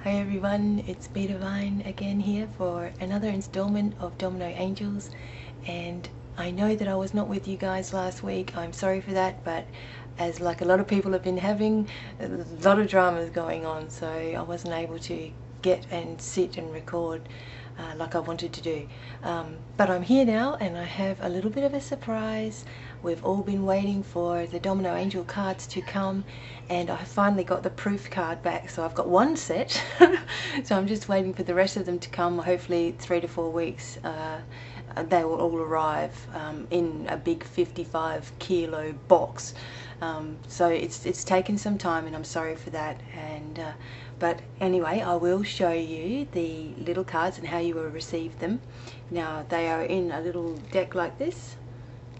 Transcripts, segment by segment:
Hi everyone, it's BDevine again here for another installment of Domino Angels, and I know that I was not with you guys last week. I'm sorry for that, but as like a lot of people have been having, a lot of dramas going on, so I wasn't able to get and sit and record like I wanted to do. But I'm here now and I have a little bit of a surprise. We've all been waiting for the Domino Angel cards to come, and I finally got the proof card back, so I've got one set. So I'm just waiting for the rest of them to come. Hopefully 3 to 4 weeks they will all arrive in a big 55 kilo box. So it's taken some time and I'm sorry for that, and but anyway, I will show you the little cards and how you will receive them. Now they are in a little deck like this,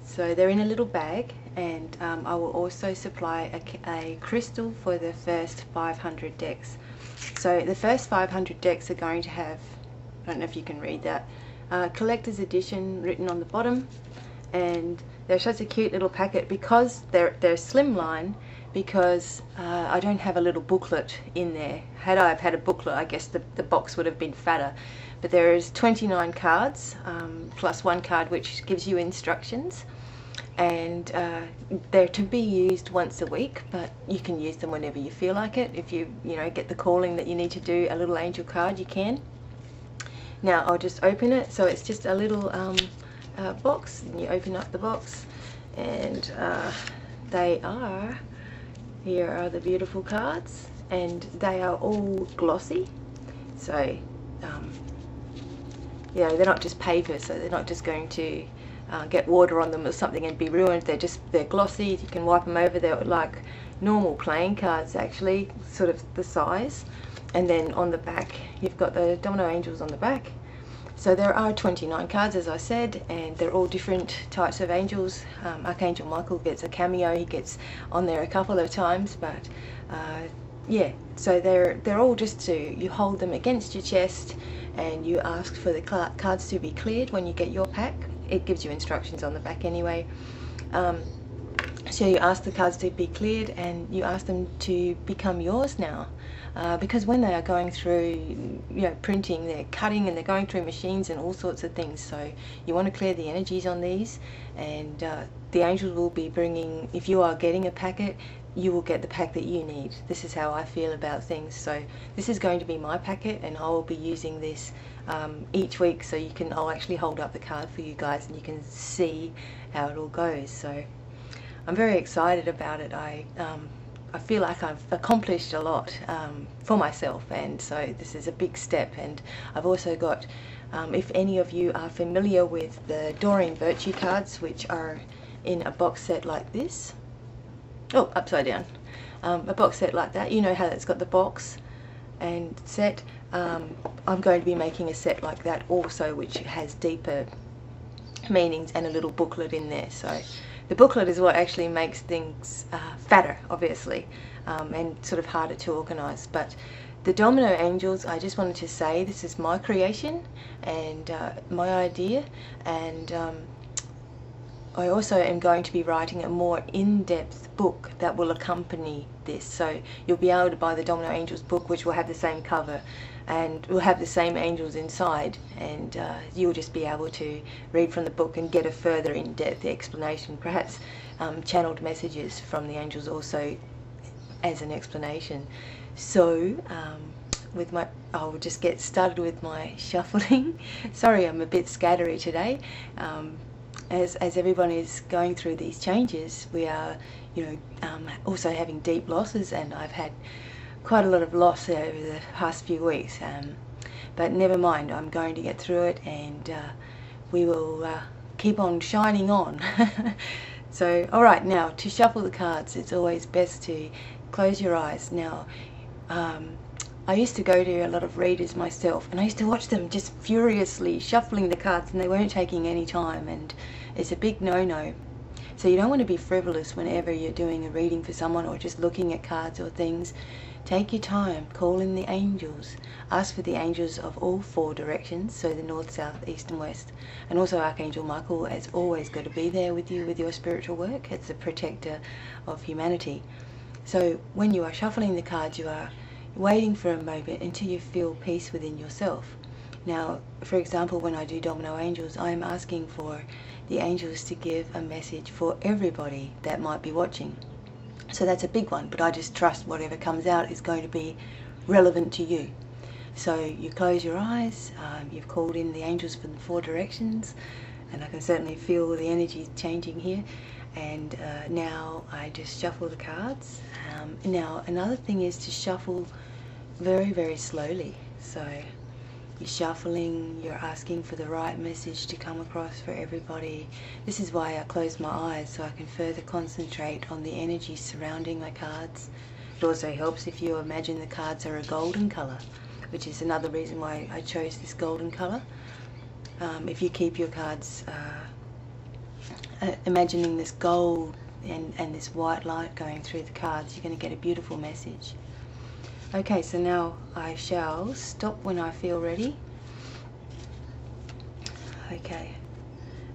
so they're in a little bag, and I will also supply a crystal for the first 500 decks. So the first 500 decks are going to have, I don't know if you can read that, collector's edition written on the bottom, and they're such a cute little packet because they're slimline, because I don't have a little booklet in there. Had I have had a booklet, I guess the box would have been fatter. But there is 29 cards plus one card which gives you instructions, and they're to be used once a week, but you can use them whenever you feel like it. If you get the calling that you need to do a little angel card, you can. Now I'll just open it. So it's just a little box, and you open up the box, and here are the beautiful cards, and they are all glossy. So they're not just paper, so they're not just going to get water on them or something and be ruined. They're glossy. You can wipe them over. They're like normal playing cards, actually, sort of the size. And then on the back you've got the Domino Angels on the back. So there are 29 cards, as I said, and they're all different types of angels. Archangel Michael gets a cameo. He gets on there a couple of times, but yeah, so they're all just you hold them against your chest, and you ask for the cards to be cleared when you get your pack. It gives you instructions on the back anyway. So you ask the cards to be cleared, and you ask them to become yours now. Because when they are going through printing, they're cutting and they're going through machines and all sorts of things, so you want to clear the energies on these, and the angels will be bringing, if you are getting a packet, you will get the pack that you need. This is how I feel about things. So this is going to be my packet, and I will be using this each week, so I'll actually hold up the card for you guys and you can see how it all goes. So I'm very excited about it. I feel like I've accomplished a lot for myself, and so this is a big step. And I've also got, if any of you are familiar with the Doreen Virtue cards, which are in a box set like this, oh, upside down, a box set like that, you know how it's got the box and set. I'm going to be making a set like that also, which has deeper meanings and a little booklet in there. So the booklet is what actually makes things fatter, obviously, and sort of harder to organise. But the Domino Angels, I just wanted to say, this is my creation and my idea, and I also am going to be writing a more in-depth book that will accompany this. So you'll be able to buy the Domino Angels book, which will have the same cover and will have the same angels inside, and you'll just be able to read from the book and get a further in-depth explanation, perhaps channeled messages from the angels also as an explanation. So I'll just get started with my shuffling. Sorry, I'm a bit scattery today. As everyone is going through these changes, we are also having deep losses, and I've had quite a lot of loss over the past few weeks, but never mind, I'm going to get through it, and we will keep on shining on. So alright, now to shuffle the cards, it's always best to close your eyes. Now I used to go to a lot of readers myself, and I used to watch them just furiously shuffling the cards, and they weren't taking any time, and it's a big no-no. So you don't want to be frivolous whenever you're doing a reading for someone or just looking at cards or things. Take your time, call in the angels, ask for the angels of all 4 directions, so the north, south, east and west, and also Archangel Michael has always got to be there with you with your spiritual work. It's the protector of humanity. So when you are shuffling the cards, you are waiting for a moment until you feel peace within yourself. Now, for example, when I do Domino Angels, I am asking for the angels to give a message for everybody that might be watching. So that's a big one, but I just trust whatever comes out is going to be relevant to you. So you close your eyes, you've called in the angels from the 4 directions, and I can certainly feel the energy changing here. And now I just shuffle the cards. Now another thing is to shuffle very, very slowly. So you're shuffling, you're asking for the right message to come across for everybody. This is why I close my eyes, so I can further concentrate on the energy surrounding my cards. It also helps if you imagine the cards are a golden colour, which is another reason why I chose this golden colour. If you keep your cards imagining this gold and this white light going through the cards, you're going to get a beautiful message. Okay, so now I shall stop when I feel ready. Okay.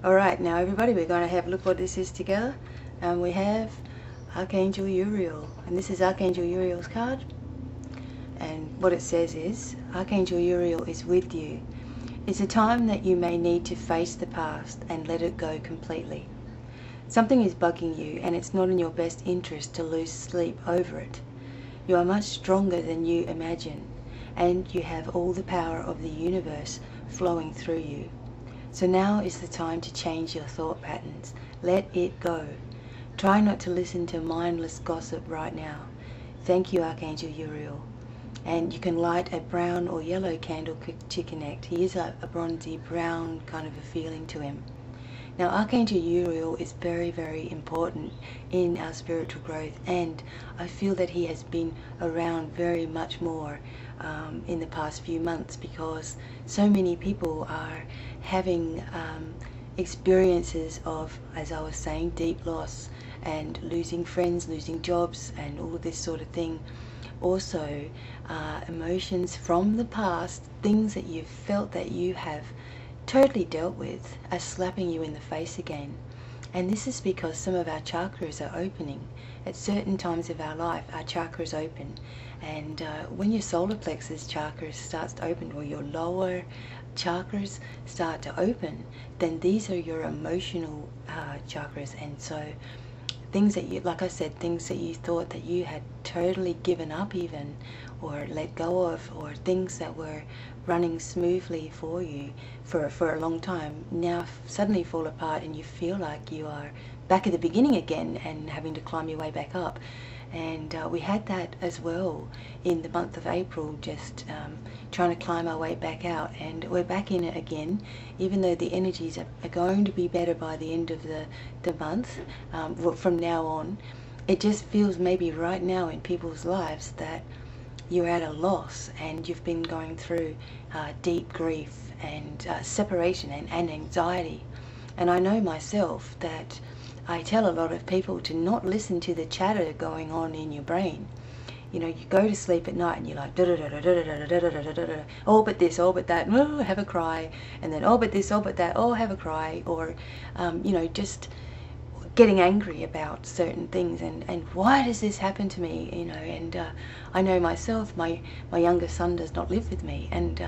Alright, now everybody, we're going to have a look what this is together. And we have Archangel Uriel. And this is Archangel Uriel's card. And what it says is, Archangel Uriel is with you. It's a time that you may need to face the past and let it go completely. Something is bugging you, and it's not in your best interest to lose sleep over it. You are much stronger than you imagine, and you have all the power of the universe flowing through you. So now is the time to change your thought patterns. Let it go. Try not to listen to mindless gossip right now. Thank you, Archangel Uriel. And you can light a brown or yellow candle to connect. He is a bronzy brown kind of a feeling to him. Now, Archangel Uriel is very, very important in our spiritual growth, and I feel that he has been around very much more in the past few months, because so many people are having experiences of, as I was saying, deep loss and losing friends, losing jobs, and all this sort of thing. Also, emotions from the past, things that you've felt that you have totally dealt with, are slapping you in the face again. And this is because some of our chakras are opening. At certain times of our life, our chakras open. And when your solar plexus chakra starts to open, or your lower chakras start to open, then these are your emotional chakras. And so things that you, like I said, things that you thought that you had totally given up even, or let go of, or things that were running smoothly for you for a long time, now suddenly fall apart, and you feel like you are back at the beginning again and having to climb your way back up. And we had that as well in the month of April, just trying to climb our way back out, and we're back in it again, even though the energies are going to be better by the end of the month. From now on, it just feels maybe right now in people's lives that you're at a loss, and you've been going through deep grief and separation and anxiety. And I know myself that I tell a lot of people to not listen to the chatter going on in your brain. You know, you go to sleep at night and you're like, oh, but this, oh, but that, oh, have a cry. And then, oh, but this, oh, but that, oh, have a cry. Or, you know, just getting angry about certain things, and why does this happen to me, you know. And I know myself, my younger son does not live with me, and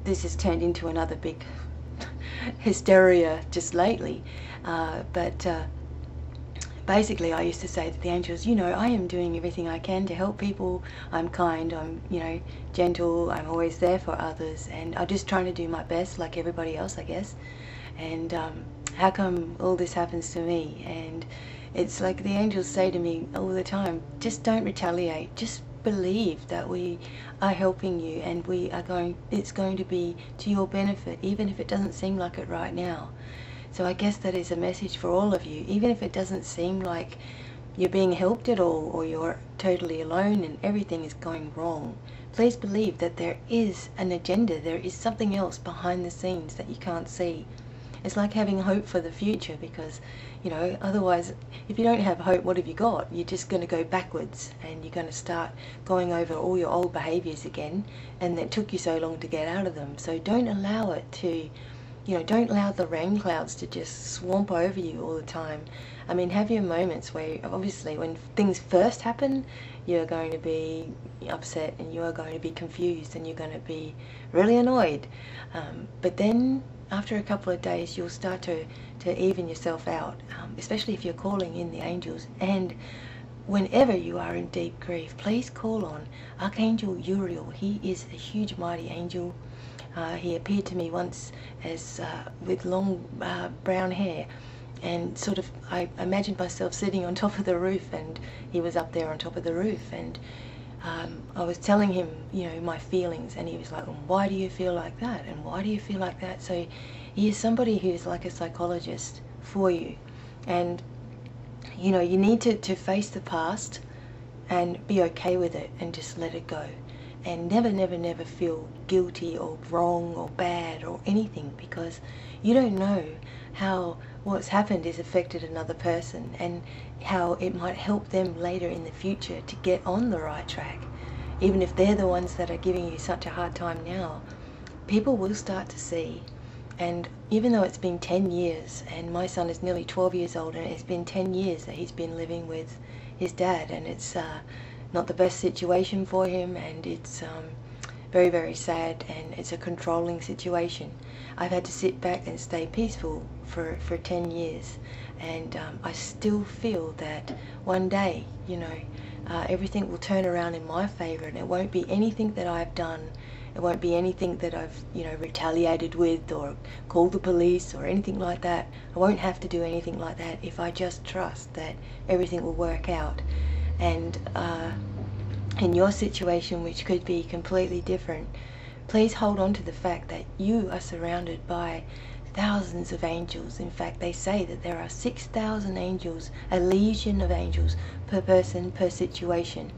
this has turned into another big hysteria just lately. But basically I used to say to the angels, you know, I am doing everything I can to help people. I'm kind, I'm, you know, gentle, I'm always there for others, and I'm just trying to do my best like everybody else, I guess. And how come all this happens to me? And it's like the angels say to me all the time, just don't retaliate, just believe that we are helping you, and we are going, it's going to be to your benefit, even if it doesn't seem like it right now. So I guess that is a message for all of you, even if it doesn't seem like you're being helped at all, or you're totally alone and everything is going wrong. Please believe that there is an agenda, there is something else behind the scenes that you can't see. It's like having hope for the future, because, you know, otherwise, if you don't have hope, what have you got? You're just going to go backwards, and you're going to start going over all your old behaviors again, and that took you so long to get out of them. So don't allow it to you know, don't allow the rain clouds to just swamp over you all the time. I mean, have your moments where, obviously, when things first happen, you're going to be upset and you are going to be confused and you're going to be really annoyed. But then, after a couple of days, you'll start to even yourself out, especially if you're calling in the angels. And whenever you are in deep grief, please call on Archangel Uriel. He is a huge, mighty angel. He appeared to me once as with long brown hair, and sort of I imagined myself sitting on top of the roof, and he was up there on top of the roof, and I was telling him, you know, my feelings, and he was like, why do you feel like that, and why do you feel like that? So he is somebody who's like a psychologist for you. And you know, you need to face the past and be okay with it and just let it go. And never feel guilty or wrong or bad or anything, because you don't know how what's happened has affected another person and how it might help them later in the future to get on the right track. Even if they're the ones that are giving you such a hard time now, people will start to see. And even though it's been 10 years, and my son is nearly 12 years old, and it's been 10 years that he's been living with his dad, and it's not the best situation for him, and it's very sad, and it's a controlling situation. I've had to sit back and stay peaceful for 10 years, and I still feel that one day, you know, everything will turn around in my favor, and it won't be anything that I've done. It won't be anything that I've, you know, retaliated with or called the police or anything like that. I won't have to do anything like that if I just trust that everything will work out. And in your situation, which could be completely different, please hold on to the fact that you are surrounded by thousands of angels. In fact, they say that there are 6,000 angels, a legion of angels per person, per situation.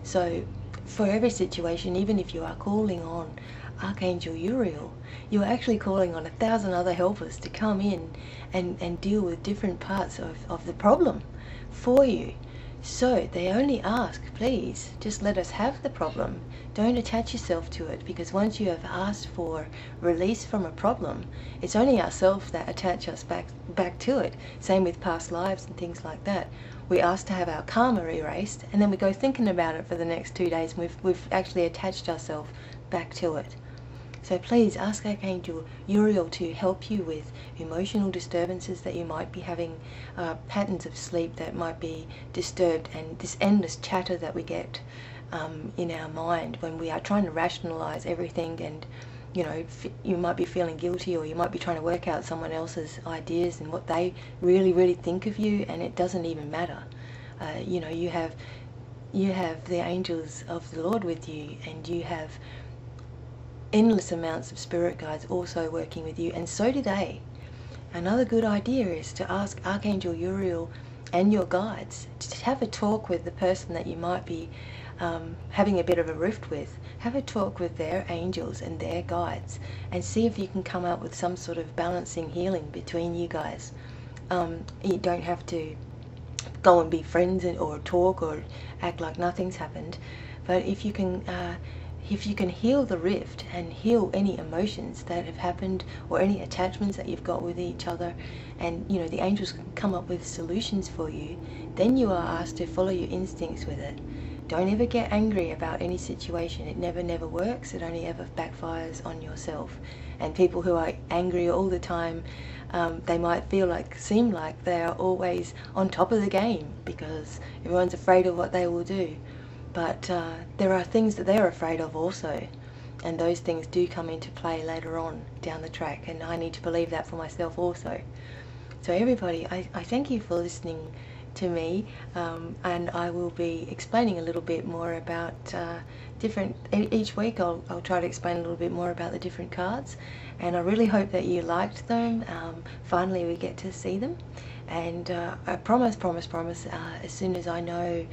So for every situation, even if you are calling on Archangel Uriel, you are actually calling on 1,000 other helpers to come in and deal with different parts of the problem for you. So they only ask, please, just let us have the problem. Don't attach yourself to it, because once you have asked for release from a problem, it's only ourselves that attach us back to it. Same with past lives and things like that. We ask to have our karma erased, and then we go thinking about it for the next 2 days, and we've actually attached ourselves back to it. So please ask Archangel Uriel to help you with emotional disturbances that you might be having, patterns of sleep that might be disturbed, and this endless chatter that we get in our mind when we are trying to rationalize everything. And you know, you might be feeling guilty, or you might be trying to work out someone else's ideas and what they really think of you, and it doesn't even matter. You know, you have the angels of the Lord with you, and you have endless amounts of spirit guides also working with you, and so do they. Another good idea is to ask Archangel Uriel and your guides to have a talk with the person that you might be having a bit of a rift with. Have a talk with their angels and their guides, and see if you can come up with some sort of balancing healing between you guys. You don't have to go and be friends or talk or act like nothing's happened, but if you can heal the rift and heal any emotions that have happened or any attachments that you've got with each other, and you know, the angels can come up with solutions for you, then you are asked to follow your instincts with it. Don't ever get angry about any situation. It never works. It only ever backfires on yourself. And people who are angry all the time, they might seem like they are always on top of the game because everyone's afraid of what they will do. But there are things that they're afraid of also, and those things do come into play later on down the track, and I need to believe that for myself also. So everybody, I thank you for listening to me, and I will be explaining a little bit more about each week I'll try to explain a little bit more about the different cards, and I really hope that you liked them. Finally we get to see them, and I promise, as soon as I know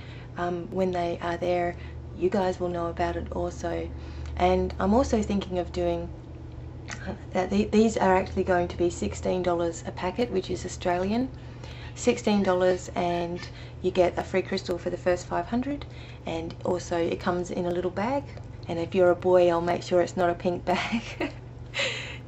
when they are there, you guys will know about it also. And I'm also thinking of doing that these are actually going to be $16 a packet, which is Australian. $16, and you get a free crystal for the first 500, and also it comes in a little bag, and if you're a boy I'll make sure it's not a pink bag.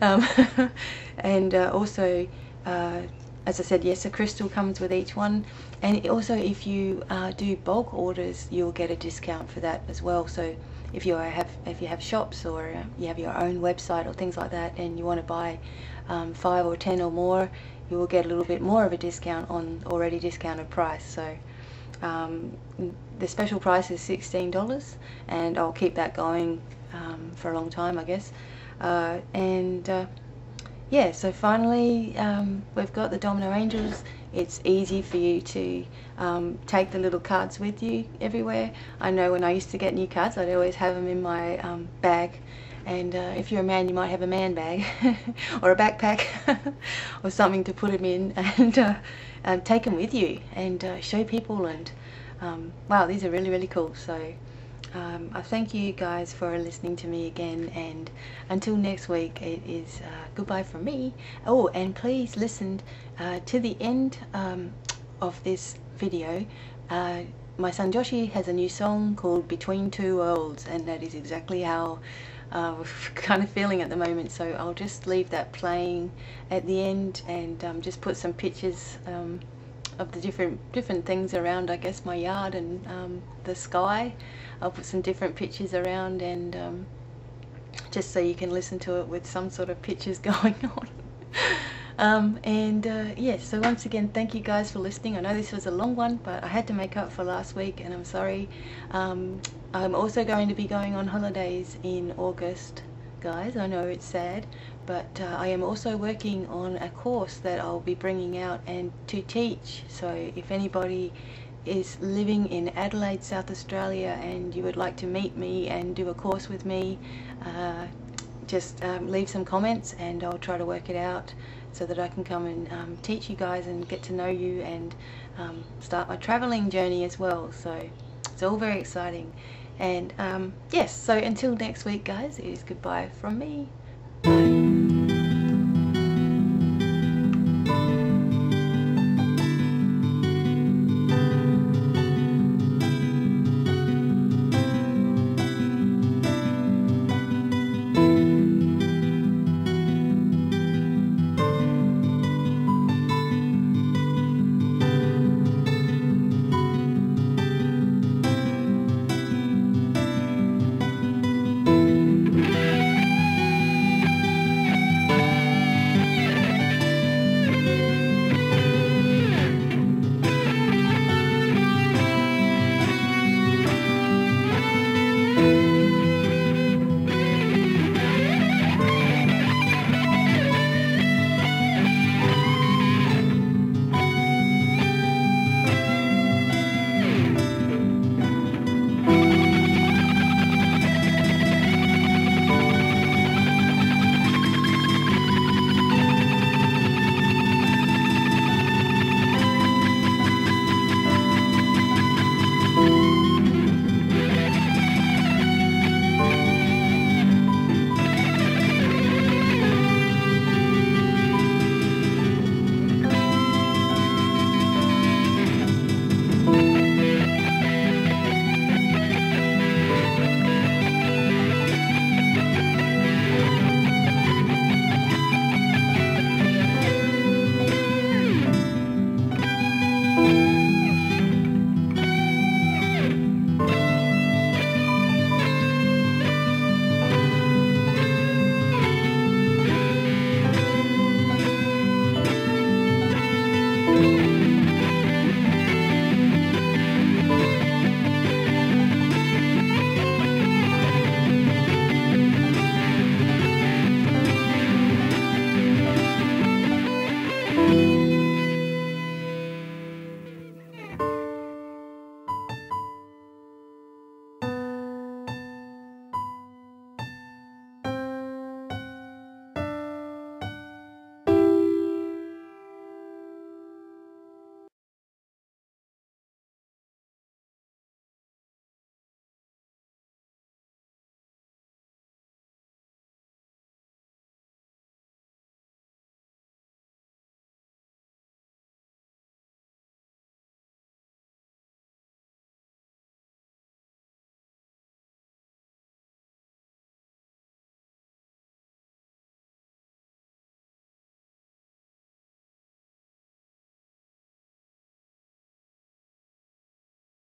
And also, as I said, yes, a crystal comes with each one, and also if you do bulk orders, you'll get a discount for that as well. So if you have shops, or you have your own website or things like that, and you want to buy 5 or 10 or more, you will get a little bit more of a discount on already discounted price. So the special price is $16, and I'll keep that going for a long time, I guess. Yeah, so finally we've got the Domino Angels. It's easy for you to take the little cards with you everywhere. I know when I used to get new cards, I'd always have them in my bag. And if you're a man, you might have a man bag or a backpack or something to put them in, and take them with you and show people. And wow, these are really, really cool. So I thank you guys for listening to me again, and until next week, it is goodbye from me. Oh, and please listen to the end of this video. My son Joshi has a new song called Between Two Worlds, and that is exactly how we're kind of feeling at the moment. So I'll just leave that playing at the end, and just put some pictures of the different things around, I guess, my yard and the sky. I'll put some different pictures around, and just so you can listen to it with some sort of pictures going on. Yes, so once again, thank you guys for listening. I know this was a long one, but I had to make up for last week, and I'm sorry. I'm also going to be going on holidays in August, guys. I know it's sad, but I am also working on a course that I'll be bringing out and to teach. So if anybody is living in Adelaide, South Australia, and you would like to meet me and do a course with me, just leave some comments, and I'll try to work it out so that I can come and teach you guys and get to know you, and start my traveling journey as well. So it's all very exciting. And yes, so until next week, guys, it is goodbye from me.